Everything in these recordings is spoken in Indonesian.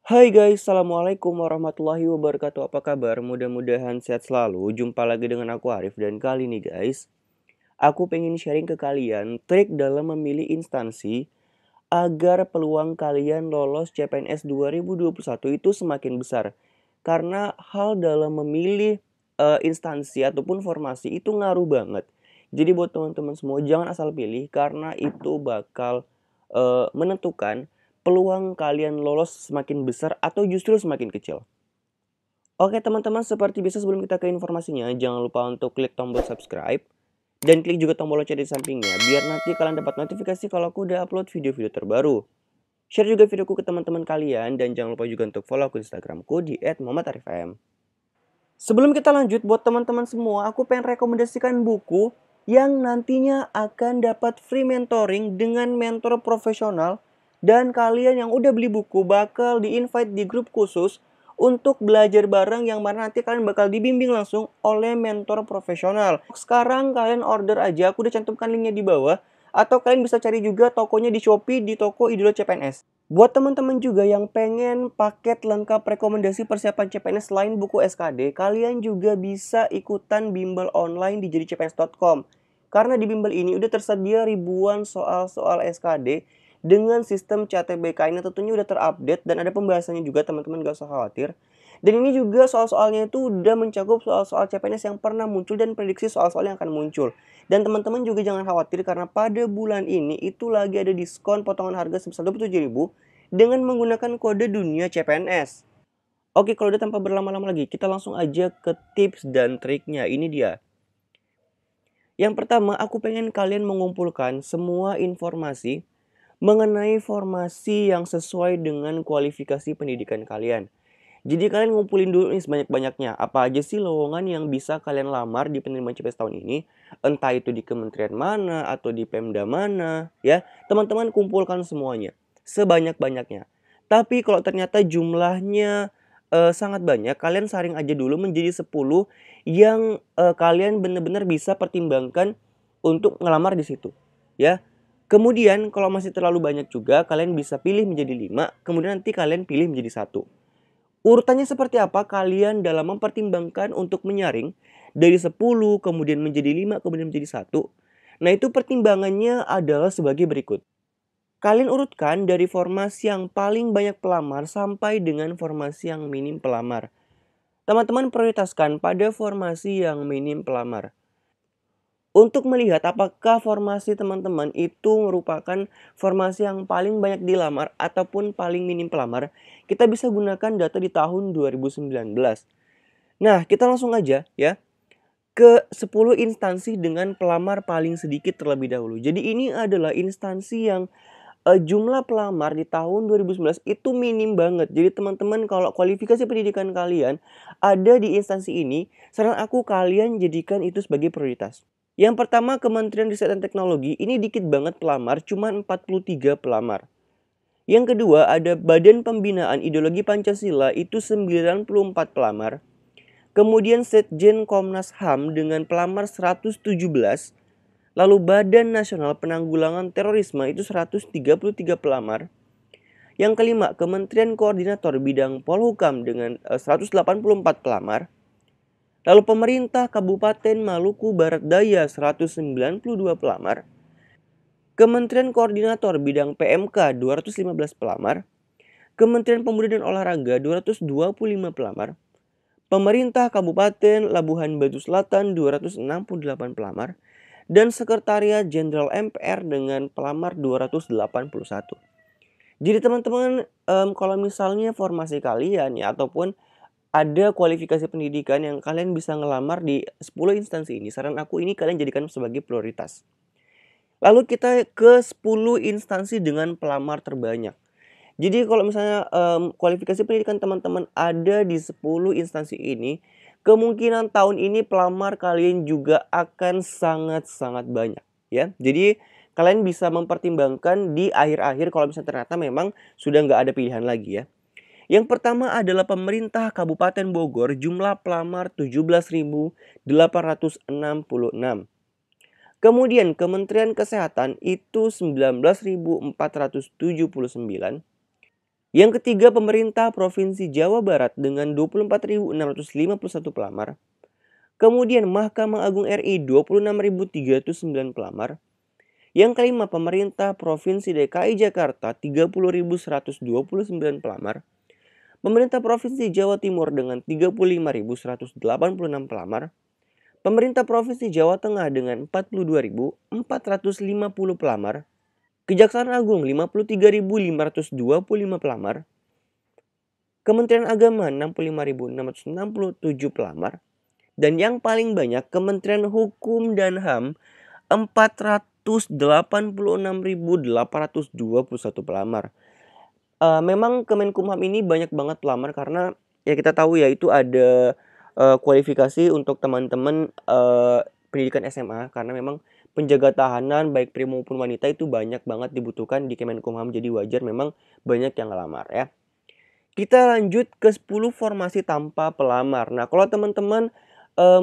Hai guys, Assalamualaikum warahmatullahi wabarakatuh. Apa kabar? Mudah-mudahan sehat selalu. Jumpa lagi dengan aku Arif. Dan kali ini guys, aku pengen sharing ke kalian trik dalam memilih instansi agar peluang kalian lolos CPNS 2021 itu semakin besar. Karena hal dalam memilih instansi ataupun formasi itu ngaruh banget. Jadi buat teman-teman semua jangan asal pilih karena itu bakal menentukan peluang kalian lolos semakin besar atau justru semakin kecil. Oke teman-teman, seperti biasa sebelum kita ke informasinya, jangan lupa untuk klik tombol subscribe dan klik juga tombol lonceng di sampingnya biar nanti kalian dapat notifikasi kalau aku udah upload video-video terbaru. Share juga videoku ke teman-teman kalian dan jangan lupa juga untuk follow akun Instagramku di @muhammadarifm. Sebelum kita lanjut, buat teman-teman semua, aku pengen rekomendasikan buku yang nantinya akan dapat free mentoring dengan mentor profesional. Dan kalian yang udah beli buku bakal di-invite di grup khusus untuk belajar bareng yang mana nanti kalian bakal dibimbing langsung oleh mentor profesional. Sekarang kalian order aja, aku udah cantumkan linknya di bawah. Atau kalian bisa cari juga tokonya di Shopee di toko Idola CPNS. Buat teman-teman juga yang pengen paket lengkap rekomendasi persiapan CPNS selain buku SKD, kalian juga bisa ikutan bimbel online di jadicpns.com. Karena di bimbel ini udah tersedia ribuan soal-soal SKD dengan sistem CATBK ini tentunya udah terupdate dan ada pembahasannya juga, teman-teman gak usah khawatir. Dan ini juga soal-soalnya itu udah mencakup soal-soal CPNS yang pernah muncul dan prediksi soal-soal yang akan muncul. Dan teman-teman juga jangan khawatir karena pada bulan ini itu lagi ada diskon potongan harga sebesar 27.000 dengan menggunakan kode dunia CPNS. Oke, kalau udah tanpa berlama-lama lagi, kita langsung aja ke tips dan triknya. Ini dia. Yang pertama, aku pengen kalian mengumpulkan semua informasi mengenai formasi yang sesuai dengan kualifikasi pendidikan kalian. Jadi kalian ngumpulin dulu nih sebanyak-banyaknya. Apa aja sih lowongan yang bisa kalian lamar di penerimaan CPNS tahun ini? Entah itu di kementerian mana atau di Pemda mana, ya. Teman-teman kumpulkan semuanya. Sebanyak-banyaknya. Tapi kalau ternyata jumlahnya sangat banyak, kalian saring aja dulu menjadi 10 yang kalian benar-benar bisa pertimbangkan untuk ngelamar di situ, ya. Kemudian kalau masih terlalu banyak juga, kalian bisa pilih menjadi 5, kemudian nanti kalian pilih menjadi satu. Urutannya seperti apa kalian dalam mempertimbangkan untuk menyaring dari 10 kemudian menjadi 5 kemudian menjadi satu. Nah, itu pertimbangannya adalah sebagai berikut. Kalian urutkan dari formasi yang paling banyak pelamar sampai dengan formasi yang minim pelamar. Teman-teman prioritaskan pada formasi yang minim pelamar. Untuk melihat apakah formasi teman-teman itu merupakan formasi yang paling banyak dilamar ataupun paling minim pelamar, kita bisa gunakan data di tahun 2019. Nah, kita langsung aja ya ke 10 instansi dengan pelamar paling sedikit terlebih dahulu. Jadi ini adalah instansi yang jumlah pelamar di tahun 2019 itu minim banget. Jadi teman-teman kalau kualifikasi pendidikan kalian ada di instansi ini, saran aku kalian jadikan itu sebagai prioritas. Yang pertama Kementerian Riset dan Teknologi, ini dikit banget pelamar, cuma 43 pelamar. Yang kedua ada Badan Pembinaan Ideologi Pancasila, itu 94 pelamar. Kemudian Setjen Komnas HAM dengan pelamar 117. Lalu Badan Nasional Penanggulangan Terorisme itu 133 pelamar. Yang kelima Kementerian Koordinator Bidang Polhukam dengan 184 pelamar. Lalu pemerintah Kabupaten Maluku Barat Daya 192 pelamar. Kementerian Koordinator Bidang PMK 215 pelamar. Kementerian Pemuda dan Olahraga 225 pelamar. Pemerintah Kabupaten Labuhan Batu Selatan 268 pelamar. Dan Sekretariat Jenderal MPR dengan pelamar 281. Jadi teman-teman kalau misalnya formasi kalian ya ataupun ada kualifikasi pendidikan yang kalian bisa ngelamar di 10 instansi ini, saran aku ini kalian jadikan sebagai prioritas. Lalu kita ke 10 instansi dengan pelamar terbanyak. Jadi kalau misalnya kualifikasi pendidikan teman-teman ada di 10 instansi ini, kemungkinan tahun ini pelamar kalian juga akan sangat-sangat banyak ya. Jadi kalian bisa mempertimbangkan di akhir-akhir kalau misalnya ternyata memang sudah nggak ada pilihan lagi ya. Yang pertama adalah pemerintah Kabupaten Bogor, jumlah pelamar 17.866. Kemudian Kementerian Kesehatan itu 19.479. Yang ketiga, pemerintah Provinsi Jawa Barat dengan 24.651 pelamar. Kemudian Mahkamah Agung RI 26.309 pelamar. Yang kelima, pemerintah Provinsi DKI Jakarta 30.129 pelamar. Pemerintah Provinsi Jawa Timur dengan 35.186 pelamar. Pemerintah Provinsi Jawa Tengah dengan 42.450 pelamar. Kejaksaan Agung 53.525 pelamar. Kementerian Agama 65.667 pelamar. Dan yang paling banyak Kementerian Hukum dan HAM 486.821 pelamar. Memang Kemenkumham ini banyak banget pelamar karena ya kita tahu ya itu ada kualifikasi untuk teman-teman pendidikan SMA karena memang penjaga tahanan baik pria maupun wanita itu banyak banget dibutuhkan di Kemenkumham, jadi wajar memang banyak yang ngelamar ya. Kita lanjut ke 10 formasi tanpa pelamar. Nah, kalau teman-teman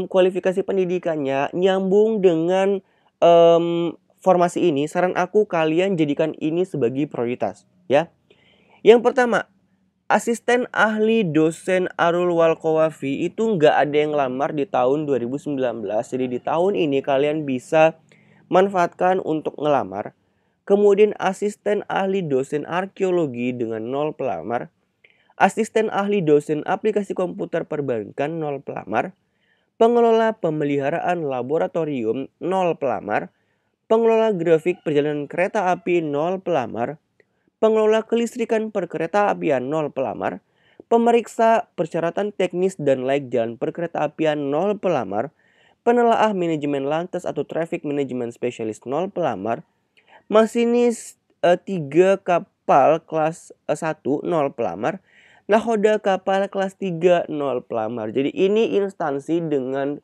kualifikasi pendidikannya nyambung dengan formasi ini, saran aku kalian jadikan ini sebagai prioritas ya. Yang pertama, asisten ahli dosen Arul Walkowafi itu nggak ada yang lamar di tahun 2019. Jadi di tahun ini kalian bisa manfaatkan untuk ngelamar. Kemudian asisten ahli dosen arkeologi dengan 0 pelamar. Asisten ahli dosen aplikasi komputer perbankan 0 pelamar. Pengelola pemeliharaan laboratorium 0 pelamar. Pengelola grafik perjalanan kereta api 0 pelamar. Pengelola kelistrikan perkereta-apian 0 pelamar. Pemeriksa persyaratan teknis dan layak jalan perkereta-apian 0 pelamar. Penelaah manajemen lantas atau traffic management specialist 0 pelamar. Masinis 3 kapal kelas 1 0 pelamar. Nahoda kapal kelas 3 0 pelamar. Jadi ini instansi dengan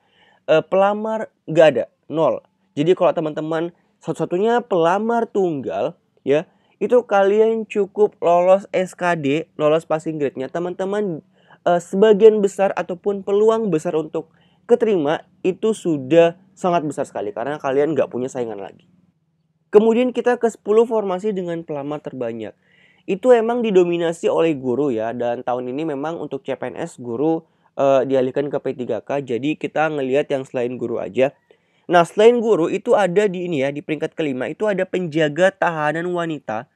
pelamar gak ada, 0. Jadi kalau teman-teman satu-satunya pelamar tunggal ya, itu kalian cukup lolos SKD, lolos passing grade-nya. Teman-teman sebagian besar ataupun peluang besar untuk keterima itu sudah sangat besar sekali karena kalian gak punya saingan lagi. Kemudian kita ke 10 formasi dengan pelamar terbanyak. Itu emang didominasi oleh guru ya, dan tahun ini memang untuk CPNS guru dialihkan ke P3K, jadi kita ngelihat yang selain guru aja. Nah, selain guru itu ada di ini ya, di peringkat kelima itu ada penjaga tahanan wanita.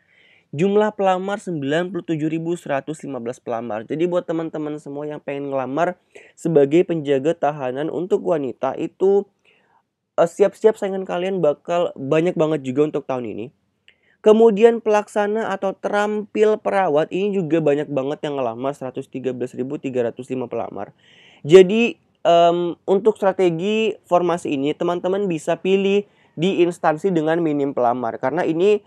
Jumlah pelamar 97.115 pelamar. Jadi buat teman-teman semua yang pengen ngelamar sebagai penjaga tahanan untuk wanita itu siap-siap saingan kalian bakal banyak banget juga untuk tahun ini. Kemudian pelaksana atau terampil perawat ini juga banyak banget yang ngelamar 113.305 pelamar. Jadi untuk strategi formasi ini teman-teman bisa pilih di instansi dengan minim pelamar karena ini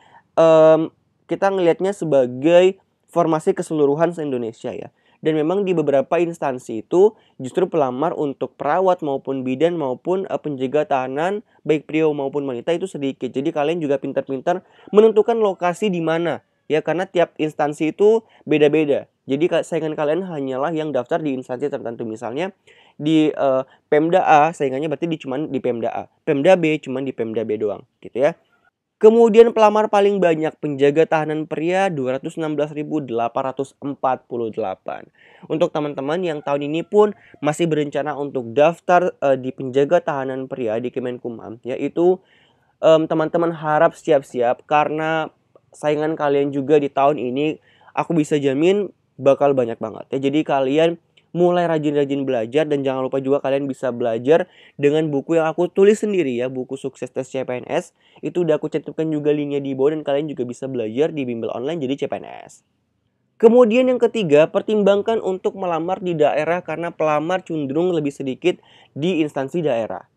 kita ngelihatnya sebagai formasi keseluruhan se-Indonesia ya. Dan memang di beberapa instansi itu justru pelamar untuk perawat maupun bidan maupun penjaga tahanan baik pria maupun wanita itu sedikit. Jadi kalian juga pintar-pintar menentukan lokasi di mana ya karena tiap instansi itu beda-beda. Jadi saingan kalian hanyalah yang daftar di instansi tertentu. Misalnya di Pemda A saingannya berarti cuman di Pemda A. Pemda B cuman di Pemda B doang gitu ya. Kemudian pelamar paling banyak penjaga tahanan pria 216.848. Untuk teman-teman yang tahun ini pun masih berencana untuk daftar di penjaga tahanan pria di Kemenkumham, yaitu teman-teman harap siap-siap karena saingan kalian juga di tahun ini aku bisa jamin bakal banyak banget ya. Jadi kalian mulai rajin-rajin belajar dan jangan lupa juga kalian bisa belajar dengan buku yang aku tulis sendiri ya, buku sukses tes CPNS. Itu udah aku cantumkan juga linknya di bawah dan kalian juga bisa belajar di bimbel online jadi CPNS. Kemudian yang ketiga, pertimbangkan untuk melamar di daerah karena pelamar cenderung lebih sedikit di instansi daerah.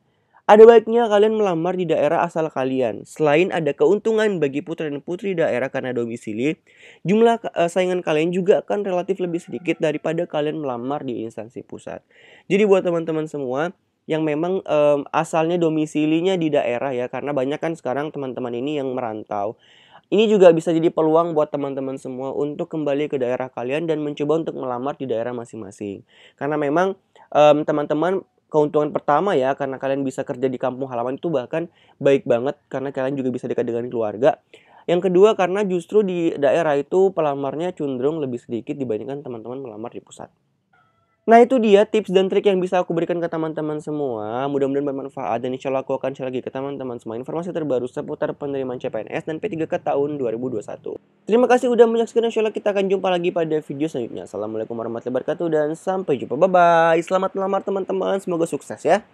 Ada baiknya kalian melamar di daerah asal kalian. Selain ada keuntungan bagi putra dan putri daerah karena domisili, jumlah saingan kalian juga akan relatif lebih sedikit daripada kalian melamar di instansi pusat. Jadi buat teman-teman semua yang memang asalnya domisilinya di daerah ya, karena banyak kan sekarang teman-teman ini yang merantau. Ini juga bisa jadi peluang buat teman-teman semua untuk kembali ke daerah kalian dan mencoba untuk melamar di daerah masing-masing. Karena memang teman-teman keuntungan pertama ya karena kalian bisa kerja di kampung halaman itu bahkan baik banget karena kalian juga bisa dekat dengan keluarga. Yang kedua karena justru di daerah itu pelamarnya cenderung lebih sedikit dibandingkan teman-teman melamar di pusat. Nah itu dia tips dan trik yang bisa aku berikan ke teman-teman semua. Mudah-mudahan bermanfaat dan insya Allah aku akan share lagi ke teman-teman semua informasi terbaru seputar penerimaan CPNS dan P3K tahun 2021. Terima kasih udah menyaksikan. Insya Allah kita akan jumpa lagi pada video selanjutnya. Assalamualaikum warahmatullahi wabarakatuh dan sampai jumpa. Bye-bye. Selamat melamar teman-teman. Semoga sukses ya.